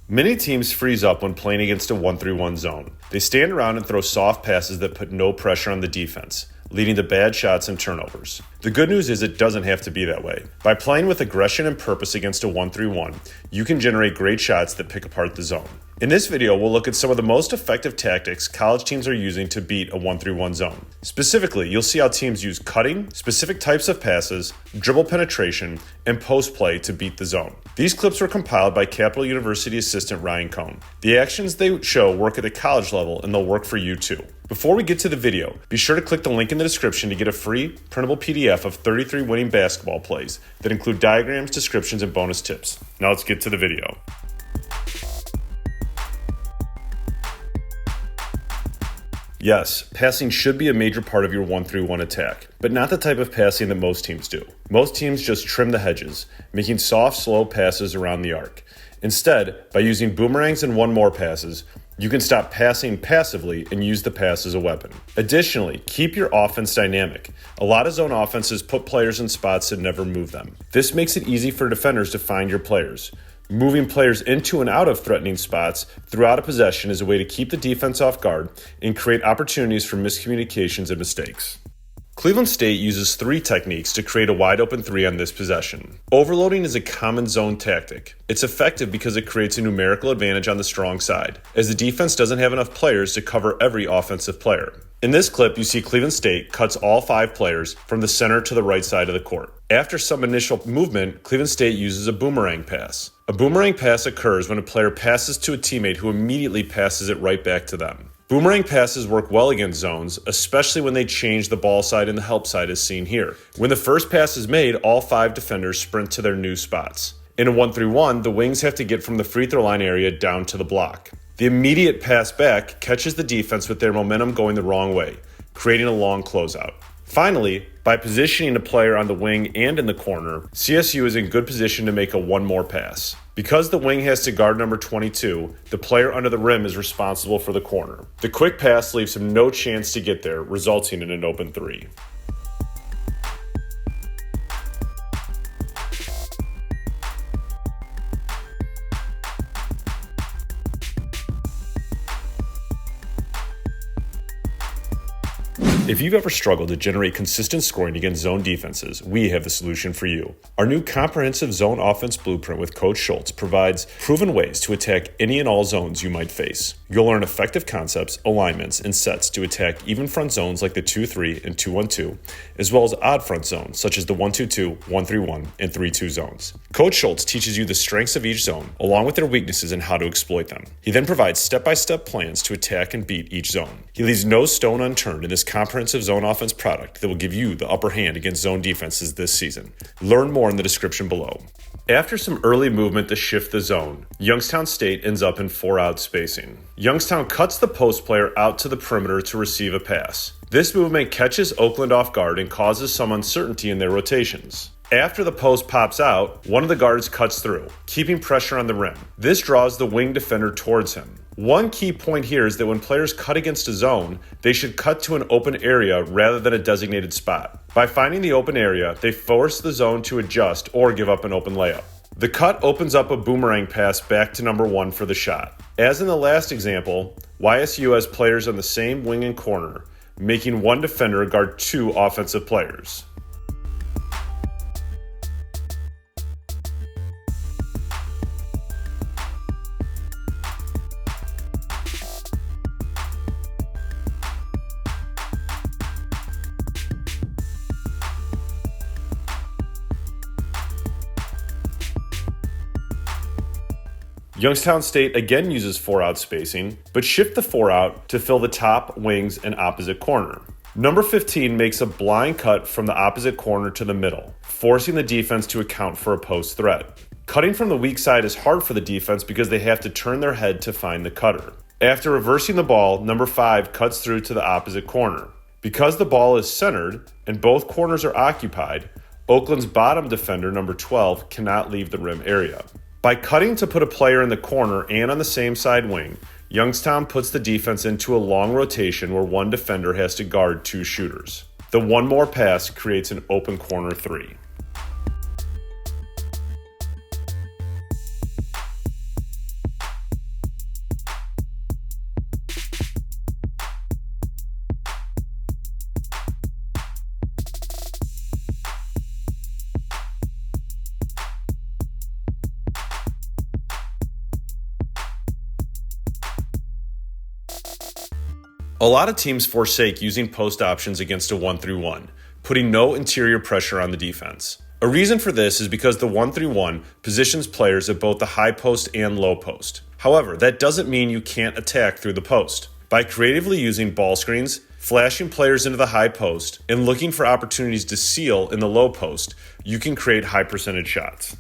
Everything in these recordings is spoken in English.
Many teams freeze up when playing against a 1-3-1 zone. They stand around and throw soft passes that put no pressure on the defense, leading to bad shots and turnovers. The good news is it doesn't have to be that way. By playing with aggression and purpose against a 1-3-1, you can generate great shots that pick apart the zone. In this video, we'll look at some of the most effective tactics college teams are using to beat a 1-3-1 zone. Specifically, you'll see how teams use cutting, specific types of passes, dribble penetration, and post play to beat the zone. These clips were compiled by Capital University assistant Ryan Cohn. The actions they show work at the college level, and they'll work for you too. Before we get to the video, be sure to click the link in the description to get a free printable PDF of 33 winning basketball plays that include diagrams, descriptions, and bonus tips. Now let's get to the video. Yes, passing should be a major part of your 1-3-1 attack, but not the type of passing that most teams do. Most teams just trim the hedges, making soft, slow passes around the arc. Instead, by using boomerangs and one-more passes, you can stop passing passively and use the pass as a weapon. Additionally, keep your offense dynamic. A lot of zone offenses put players in spots that never move them. This makes it easy for defenders to find your players. Moving players into and out of threatening spots throughout a possession is a way to keep the defense off guard and create opportunities for miscommunications and mistakes. Cleveland State uses 3 techniques to create a wide open 3 on this possession. Overloading is a common zone tactic. It's effective because it creates a numerical advantage on the strong side, as the defense doesn't have enough players to cover every offensive player. In this clip, you see Cleveland State cuts all 5 players from the center to the right side of the court. After some initial movement, Cleveland State uses a boomerang pass. A boomerang pass occurs when a player passes to a teammate who immediately passes it right back to them. Boomerang passes work well against zones, especially when they change the ball side and the help side as seen here. When the first pass is made, all 5 defenders sprint to their new spots. In a 1-3-1, the wings have to get from the free throw line area down to the block. The immediate pass back catches the defense with their momentum going the wrong way, creating a long closeout. Finally, by positioning a player on the wing and in the corner, CSU is in good position to make a one-more pass. Because the wing has to guard number 22, the player under the rim is responsible for the corner. The quick pass leaves him no chance to get there, resulting in an open 3. If you've ever struggled to generate consistent scoring against zone defenses, we have the solution for you. Our new comprehensive zone offense blueprint with Coach Schultz provides proven ways to attack any and all zones you might face. You'll learn effective concepts, alignments, and sets to attack even front zones like the 2-3 and 2-1-2, as well as odd front zones such as the 1-2-2, 1-3-1, and 3-2 zones. Coach Schultz teaches you the strengths of each zone, along with their weaknesses and how to exploit them. He then provides step-by-step plans to attack and beat each zone. He leaves no stone unturned in this comprehensive zone offense product that will give you the upper hand against zone defenses this season. Learn more in the description below. After some early movement to shift the zone, Youngstown State ends up in 4-out spacing. Youngstown cuts the post player out to the perimeter to receive a pass. This movement catches Oakland off guard and causes some uncertainty in their rotations. After the post pops out, one of the guards cuts through, keeping pressure on the rim. This draws the wing defender towards him. One key point here is that when players cut against a zone, they should cut to an open area rather than a designated spot. By finding the open area, they force the zone to adjust or give up an open layup. The cut opens up a boomerang pass back to number 1 for the shot. As in the last example, YSU has players on the same wing and corner, making one defender guard 2 offensive players. Youngstown State again uses 4-out spacing, but shift the 4-out to fill the top, wings, and opposite corner. Number 15 makes a blind cut from the opposite corner to the middle, forcing the defense to account for a post threat. Cutting from the weak side is hard for the defense because they have to turn their head to find the cutter. After reversing the ball, number 5 cuts through to the opposite corner. Because the ball is centered and both corners are occupied, Oakland's bottom defender, number 12, cannot leave the rim area. By cutting to put a player in the corner and on the same side wing, Youngstown puts the defense into a long rotation where one defender has to guard 2 shooters. The one more pass creates an open corner 3. A lot of teams forsake using post options against a 1-3-1, putting no interior pressure on the defense. A reason for this is because the 1-3-1 positions players at both the high post and low post. However, that doesn't mean you can't attack through the post. By creatively using ball screens, flashing players into the high post, and looking for opportunities to seal in the low post, you can create high percentage shots.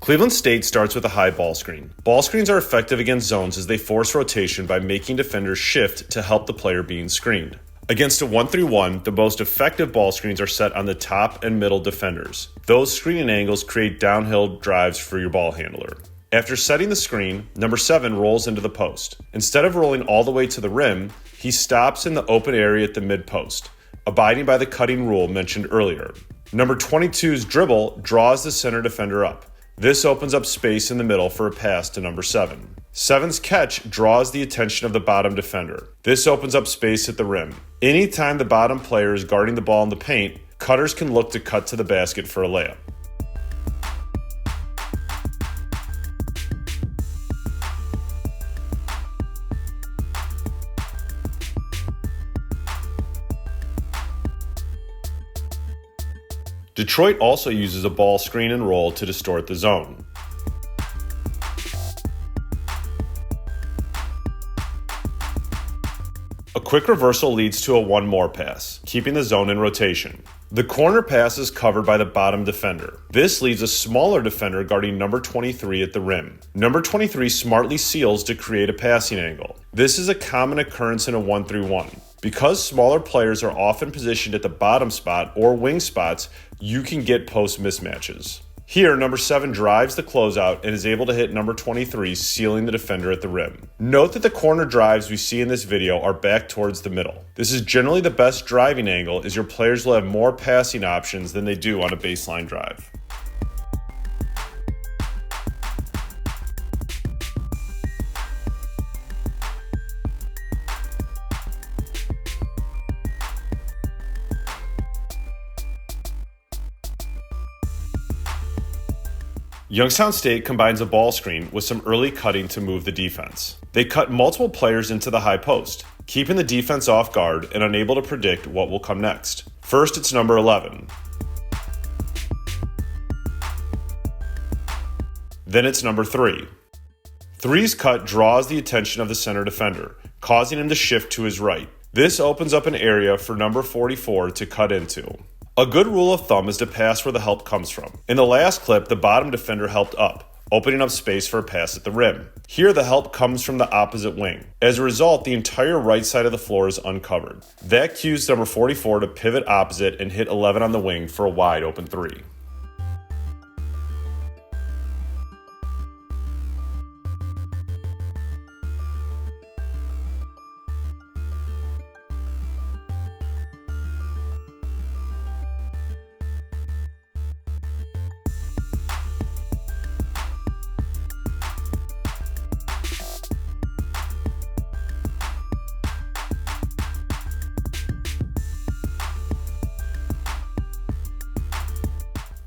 Cleveland State starts with a high ball screen. Ball screens are effective against zones as they force rotation by making defenders shift to help the player being screened. Against a 1-3-1, the most effective ball screens are set on the top and middle defenders. Those screening angles create downhill drives for your ball handler. After setting the screen, number 7 rolls into the post. Instead of rolling all the way to the rim, he stops in the open area at the mid-post, abiding by the cutting rule mentioned earlier. Number 22's dribble draws the center defender up. This opens up space in the middle for a pass to number 7. 7's catch draws the attention of the bottom defender. This opens up space at the rim. Anytime the bottom player is guarding the ball in the paint, cutters can look to cut to the basket for a layup. Detroit also uses a ball screen and roll to distort the zone. A quick reversal leads to a one more pass, keeping the zone in rotation. The corner pass is covered by the bottom defender. This leaves a smaller defender guarding number 23 at the rim. Number 23 smartly seals to create a passing angle. This is a common occurrence in a 1-3-1. Because smaller players are often positioned at the bottom spot or wing spots, you can get post mismatches. Here, number 7 drives the closeout and is able to hit number 23, sealing the defender at the rim. Note that the corner drives we see in this video are back towards the middle. This is generally the best driving angle, as your players will have more passing options than they do on a baseline drive. Youngstown State combines a ball screen with some early cutting to move the defense. They cut multiple players into the high post, keeping the defense off guard and unable to predict what will come next. First, it's number 11. Then it's number 3. 3's cut draws the attention of the center defender, causing him to shift to his right. This opens up an area for number 44 to cut into. A good rule of thumb is to pass where the help comes from. In the last clip, the bottom defender helped up, opening up space for a pass at the rim. Here, the help comes from the opposite wing. As a result, the entire right side of the floor is uncovered. That cues number 44 to pivot opposite and hit 11 on the wing for a wide open 3.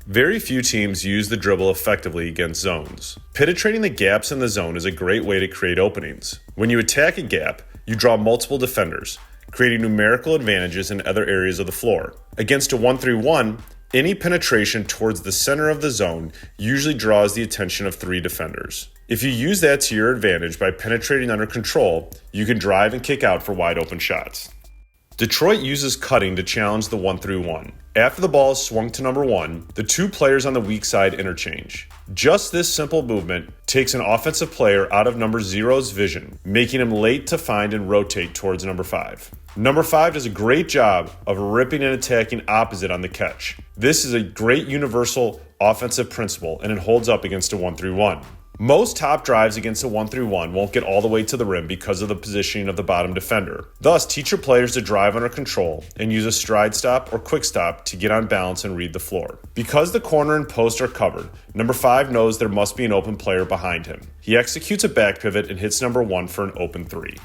Very few teams use the dribble effectively against zones. Penetrating the gaps in the zone is a great way to create openings. When you attack a gap, you draw multiple defenders, creating numerical advantages in other areas of the floor. Against a 1-3-1, any penetration towards the center of the zone usually draws the attention of 3 defenders. If you use that to your advantage by penetrating under control, you can drive and kick out for wide open shots. Detroit uses cutting to challenge the 1-3-1. After the ball is swung to number 1, the 2 players on the weak side interchange. Just this simple movement takes an offensive player out of number 0's vision, making him late to find and rotate towards number 5. Number 5 does a great job of ripping and attacking opposite on the catch. This is a great universal offensive principle, and it holds up against a 1-3-1. Most top drives against a 1-3-1 won't get all the way to the rim because of the positioning of the bottom defender. Thus, teach your players to drive under control and use a stride stop or quick stop to get on balance and read the floor. Because the corner and post are covered, number 5 knows there must be an open player behind him. He executes a back pivot and hits number 1 for an open 3.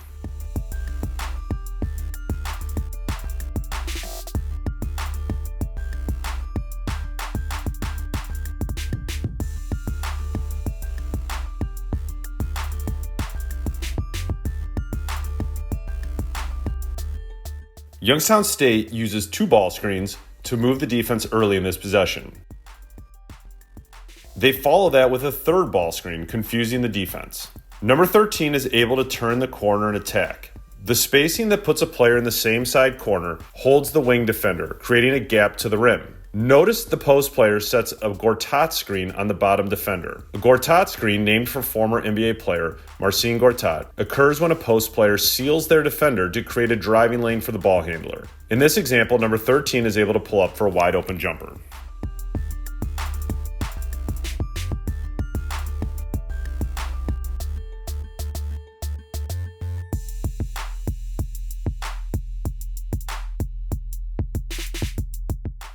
Youngstown State uses 2 ball screens to move the defense early in this possession. They follow that with a 3rd ball screen, confusing the defense. Number 13 is able to turn the corner and attack. The spacing that puts a player in the same side corner holds the wing defender, creating a gap to the rim. Notice the post player sets a Gortat screen on the bottom defender. A Gortat screen, named for former NBA player Marcin Gortat, occurs when a post player seals their defender to create a driving lane for the ball handler. In this example, number 13 is able to pull up for a wide open jumper.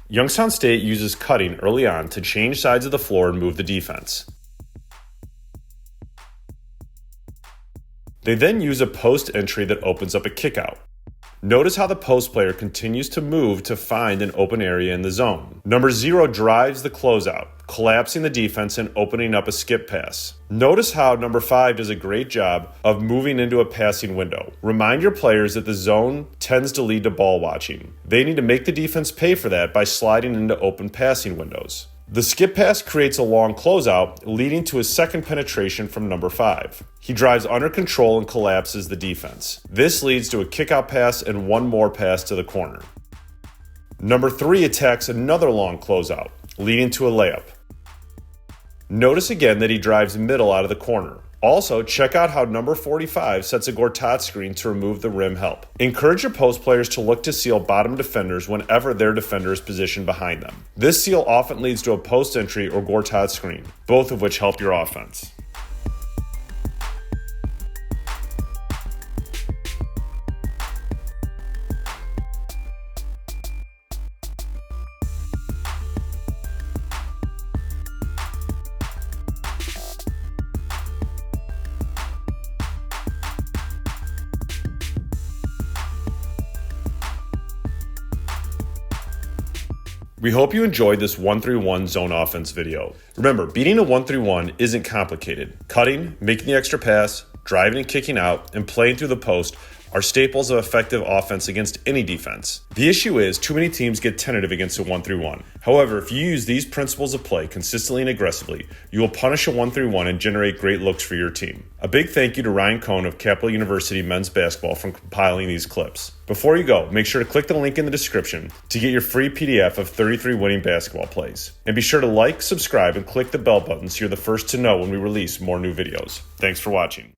Youngstown State uses cutting early on to change sides of the floor and move the defense. They then use a post entry that opens up a kickout. Notice how the post player continues to move to find an open area in the zone. Number 0 drives the closeout, collapsing the defense and opening up a skip pass. Notice how number 5 does a great job of moving into a passing window. Remind your players that the zone tends to lead to ball watching. They need to make the defense pay for that by sliding into open passing windows. The skip pass creates a long closeout, leading to a second penetration from number 5. He drives under control and collapses the defense. This leads to a kickout pass and one more pass to the corner. Number 3 attacks another long closeout, leading to a layup. Notice again that he drives middle out of the corner. Also, check out how number 45 sets a Gortat screen to remove the rim help. Encourage your post players to look to seal bottom defenders whenever their defender is positioned behind them. This seal often leads to a post entry or Gortat screen, both of which help your offense. We hope you enjoyed this 1-3-1 zone offense video. Remember, beating a 1-3-1 isn't complicated. Cutting, making the extra pass, driving and kicking out, and playing through the post are staples of effective offense against any defense. The issue is too many teams get tentative against a 1-3-1. However, if you use these principles of play consistently and aggressively, you will punish a 1-3-1 and generate great looks for your team. A big thank you to Ryan Cohn of Capital University Men's Basketball for compiling these clips. Before you go, make sure to click the link in the description to get your free PDF of 33 winning basketball plays. And be sure to like, subscribe, and click the bell button so you're the first to know when we release more new videos. Thanks for watching.